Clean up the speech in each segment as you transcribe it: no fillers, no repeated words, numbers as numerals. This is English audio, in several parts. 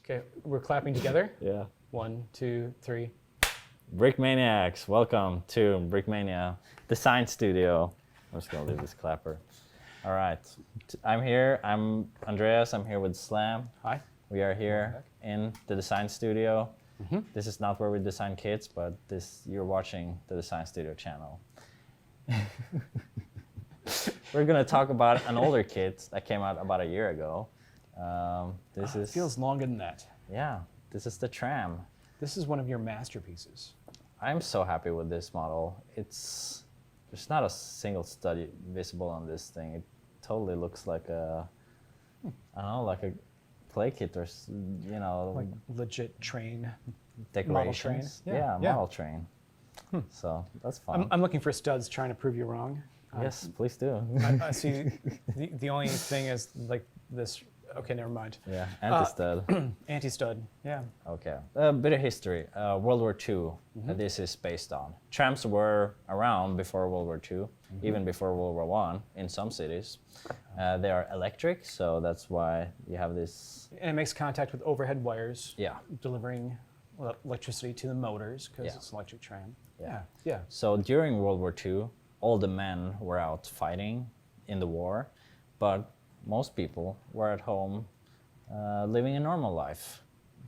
Okay, we're clapping together. Yeah. 1, 2, 3. Brickmaniacs, welcome to Brickmania Design Studio. I'm just gonna leave this clapper. All right, I'm here. I'm Andreas. I'm here with Slam. Hi. We are here in the design studio. This is not where we design kits, but you're watching the Design Studio channel. We're gonna talk about an older kit that came out about a year ago. It feels longer than that. Yeah, this is the Tram. This is one of your masterpieces. I'm so happy with this model. There's not a single stud visible on this thing. It totally looks like I don't know, like a play kit or, Like legit train. decorations. Model train. Yeah. Model train. So that's fun. I'm looking for studs trying to prove you wrong. Yes, please do. I see. The only thing is like this. Okay, never mind. Yeah, anti-stud. Anti-stud. Yeah. Okay, a bit of history. World War II, this is based on. Trams were around before World War II, even before World War I in some cities. They are electric, so that's why you have this. And it makes contact with overhead wires. Yeah. Delivering electricity to the motors because Yeah. it's an electric tram. Yeah. Yeah. So during World War II, all the men were out fighting in the war, but most people were at home living a normal life,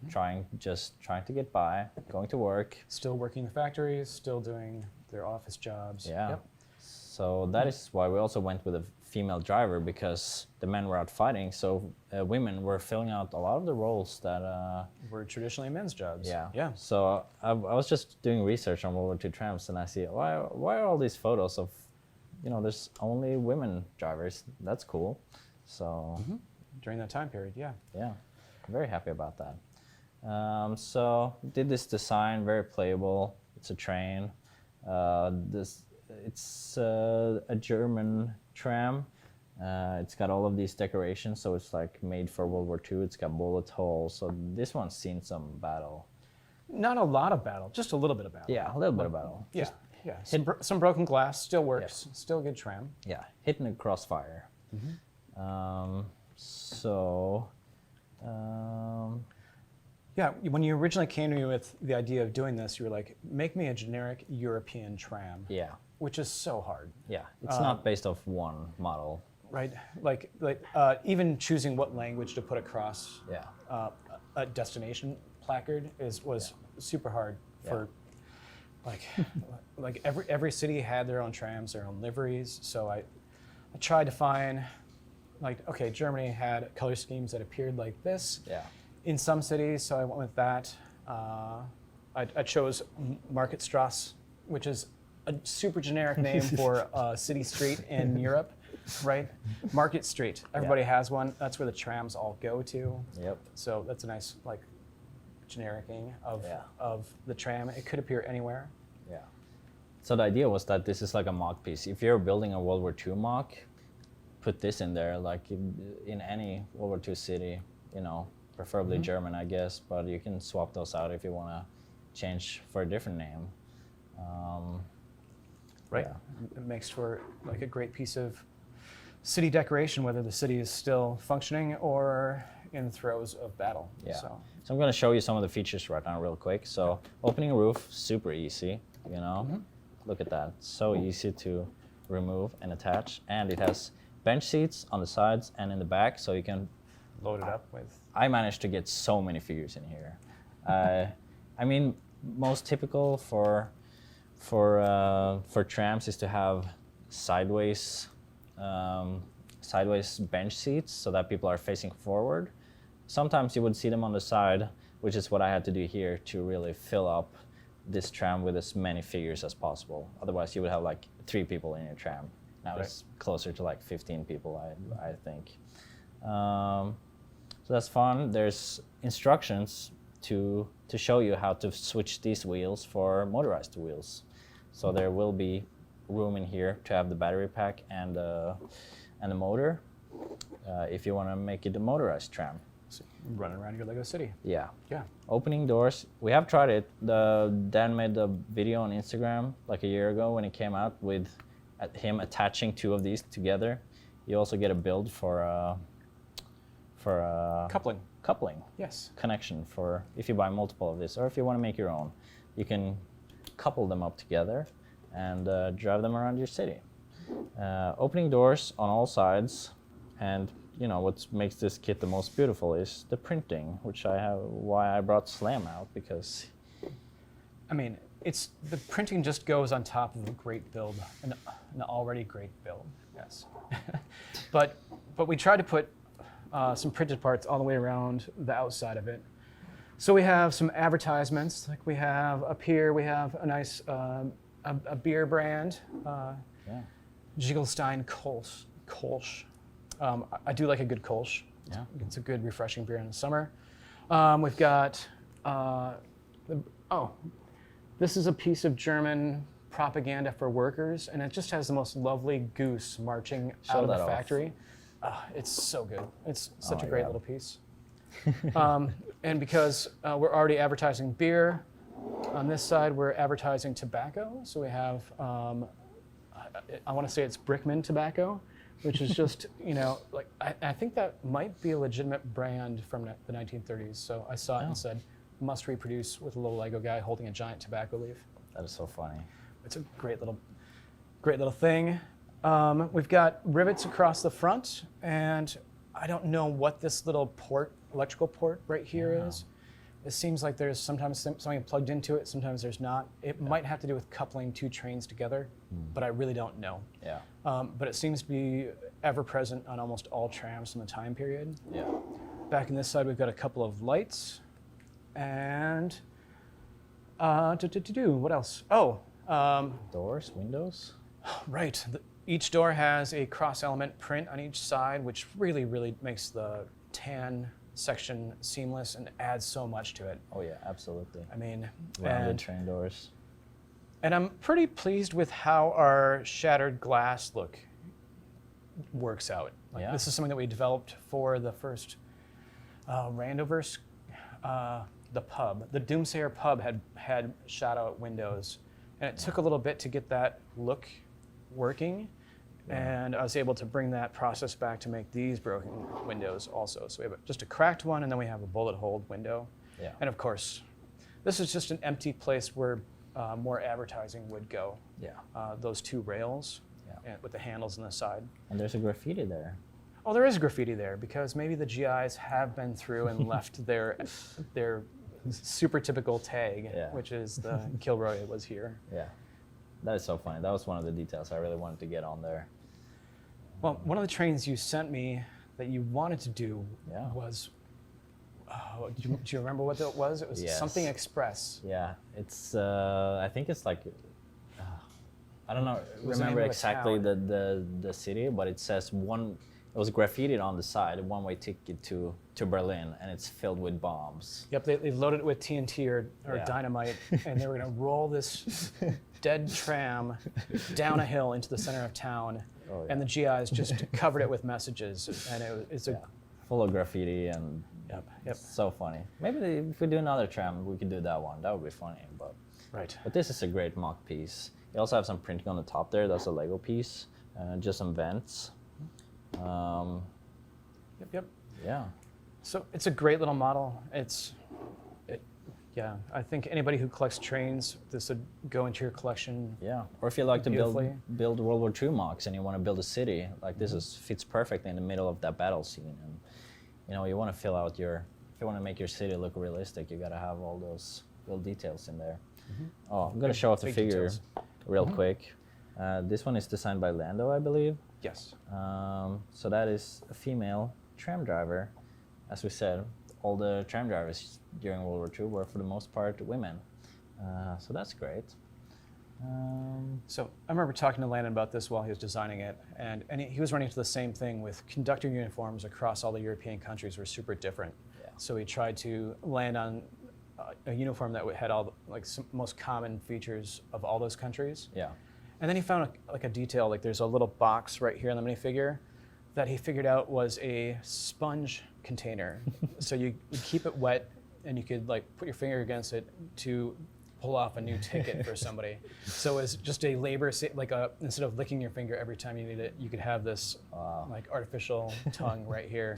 trying to get by, going to work. Still working in the factories, still doing their office jobs. Yeah. Yep. So that is why we also went with a female driver, because the men were out fighting, so women were filling out a lot of the roles that Were traditionally men's jobs. yeah. Yeah. So I was just doing research on World War II trams, and I see why are all these photos of, there's only women drivers. That's cool. So During that time period, yeah. yeah, I'm very happy about that. So did this design, very playable. It's a train. It's a German tram. It's got all of these decorations, so it's like made for World War II. It's got bullet holes. So this one's seen some battle. Not a lot of battle, just a little bit of battle. Yeah, a little bit of battle. Yeah. Just, Yeah. Some broken glass, still works. Still a good tram. yeah, hitting a crossfire. Yeah, when you originally came to me with the idea of doing this, you were like, make me a generic European tram. Yeah, Which is so hard, yeah. It's not based off one model. right? Like even choosing what language to put across Yeah, a destination placard was super hard for like every city had their own trams, their own liveries. So I tried to find okay, Germany had color schemes that appeared like this. yeah. In some cities, so I went with that. I chose Marktstrasse, which is a super generic name for a city street in Europe, right? Market Street. Everybody has one. That's where the trams all go to. Yep. So that's a nice genericing of Yeah. the tram. It could appear anywhere. Yeah. So the idea was that this is like a mock piece. If you're building a World War II mock, put this in there, like in any World War II city, preferably German, I guess, but you can swap those out if you want to change for a different name. Right. Yeah. It makes for like a great piece of city decoration, whether the city is still functioning or in the throes of battle. Yeah. So I'm going to show you some of the features right now real quick. So opening a roof, super easy, Look at that. So easy to remove and attach. And it has bench seats on the sides and in the back, so you can load it up with. I managed to get so many figures in here. I mean, most typical for trams is to have sideways bench seats so that people are facing forward. Sometimes you would see them on the side, which is what I had to do here to really fill up this tram with as many figures as possible. Otherwise, you would have like 3 people in your tram. Now it's closer to like 15 people, I think. So that's fun. There's instructions to show you how to switch these wheels for motorized wheels. So there will be room in here to have the battery pack and the motor if you want to make it a motorized tram. So running around your Lego city. Yeah. Yeah. Opening doors. We have tried it. Dan made a video on Instagram like a year ago when it came out with him attaching 2 of these together. You also get a build for Coupling. coupling Yes. connection for if you buy multiple of this, or if you want to make your own, you can couple them up together and drive them around your city. Opening doors on all sides, and you know what makes this kit the most beautiful is the printing, which why I brought Slam out, because I mean, the printing just goes on top of a great build, an already great build. Yes. but we tried to put some printed parts all the way around the outside of it. So we have some advertisements, like we have up here. We have a nice a beer brand, Jigelstein Kolsch. I do like a good Kolsch. Yeah. It's a good refreshing beer in the summer. We've got this is a piece of German propaganda for workers, and it just has the most lovely goose marching out of the factory. It's so good. It's such a great little piece. And because we're already advertising beer, on this side we're advertising tobacco. So we have, I want to say it's Brickman tobacco, which is just, like I think that might be a legitimate brand from the 1930s. So I saw it and said, must reproduce, with a little Lego guy holding a giant tobacco leaf. That is so funny. It's a great little thing. We've got rivets across the front, and I don't know what this little electrical port right here is. It seems like there's sometimes something plugged into it, sometimes there's not. It might have to do with coupling two trains together, but I really don't know. Yeah. But it seems to be ever present on almost all trams from the time period. Yeah. Back on this side, we've got a couple of lights, and what else? Doors, windows. Right. Each door has a cross-element print on each side, which really, really makes the tan section seamless and adds so much to it. Oh yeah, absolutely. I mean, Rounded train doors. And I'm pretty pleased with how our shattered glass look works out. This is something that we developed for the first Randoverse. The pub, the Doomsayer pub, had shut-out windows, and it took a little bit to get that look working. And I was able to bring that process back to make these broken windows also. So we have just a cracked one, and then we have a bullet hole window. Yeah. And of course, this is just an empty place where more advertising would go. Yeah. Those two rails and with the handles on the side. And there's a graffiti there. Oh, there is graffiti there, because maybe the GIs have been through and left their super typical tag, which is the Kilroy was here. Yeah. That is so funny. That was one of the details I really wanted to get on there. Well, one of the trains you sent me that you wanted to do was, do you remember what that was? It was something Express. Yeah, it's, I think it's like, I don't know, remember exactly the city, but it says it was graffitied on the side, a one-way ticket to Berlin, and it's filled with bombs. Yep, they loaded it with TNT or dynamite, and they were gonna roll this dead tram down a hill into the center of town, and the GIs just covered it with messages, and it's full of graffiti and yep. So funny. Maybe if we do another tram, we could do that one. That would be funny, but But this is a great mock piece. You also have some printing on the top there. That's a Lego piece, just some vents. Yep. Yeah. So it's a great little model. I think anybody who collects trains, this would go into your collection. Yeah. Or if you like to build World War II mocks and you want to build a city, like this fits perfectly in the middle of that battle scene. And you want to fill out if you want to make your city look realistic, you got to have all those little details in there. Oh, I'm going to show off the figure real quick. This one is designed by Lando, I believe. Yes. So that is a female tram driver. As we said, all the tram drivers during World War II were for the most part women. So that's great. So I remember talking to Landon about this while he was designing it, and he was running into the same thing with conductor uniforms across all the European countries were super different. Yeah. So he tried to land on a uniform that had all the most common features of all those countries. Yeah. And then he found a detail, like there's a little box right here in the minifigure that he figured out was a sponge container. So you keep it wet, and you could put your finger against it to pull off a new ticket for somebody. So it's just a labor, instead of licking your finger every time you need it, you could have this artificial tongue right here.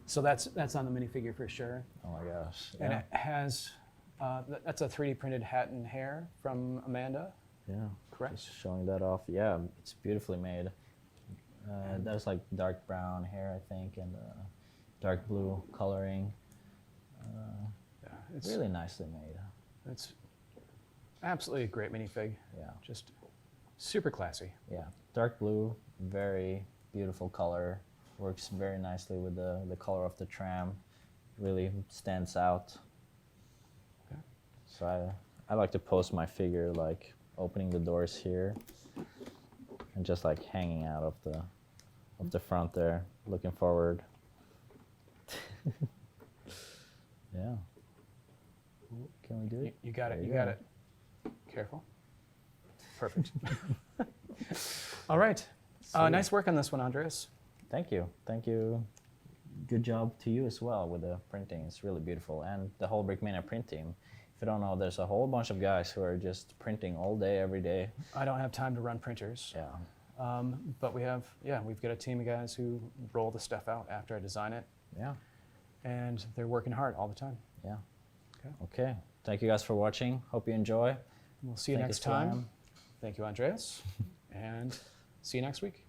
So that's on the minifigure for sure. Oh my gosh. And Yeah. it has, that's a 3D printed hat and hair from Amanda, Yeah. correct? Just showing that off. Yeah, it's beautifully made. There's like dark brown hair, I think, and dark blue coloring. Yeah, it's Really nicely made. it's absolutely a great minifig. Yeah. Just super classy. Yeah. Dark blue, very beautiful color. Works very nicely with the color of the tram. Really stands out. Okay. So I like to pose my figure like opening the doors here and just like hanging out of the front there, looking forward. Yeah. Can we do it? You got it. There You you got go. it. Careful. Perfect. All right. Sweet. Nice work on this one, Andreas. Thank you. Thank you. Good job to you as well with the printing. It's really beautiful. And the whole Brickmania print team. If you don't know, there's a whole bunch of guys who are just printing all day, every day. I don't have time to run printers. Yeah. But we've got a team of guys who roll the stuff out after I design it, Yeah. and they're working hard all the time. Yeah. Okay. Okay. Thank you guys for watching. Hope you enjoy. We'll see you Thank next you, time. Tram. Thank you, Andreas, and see you next week.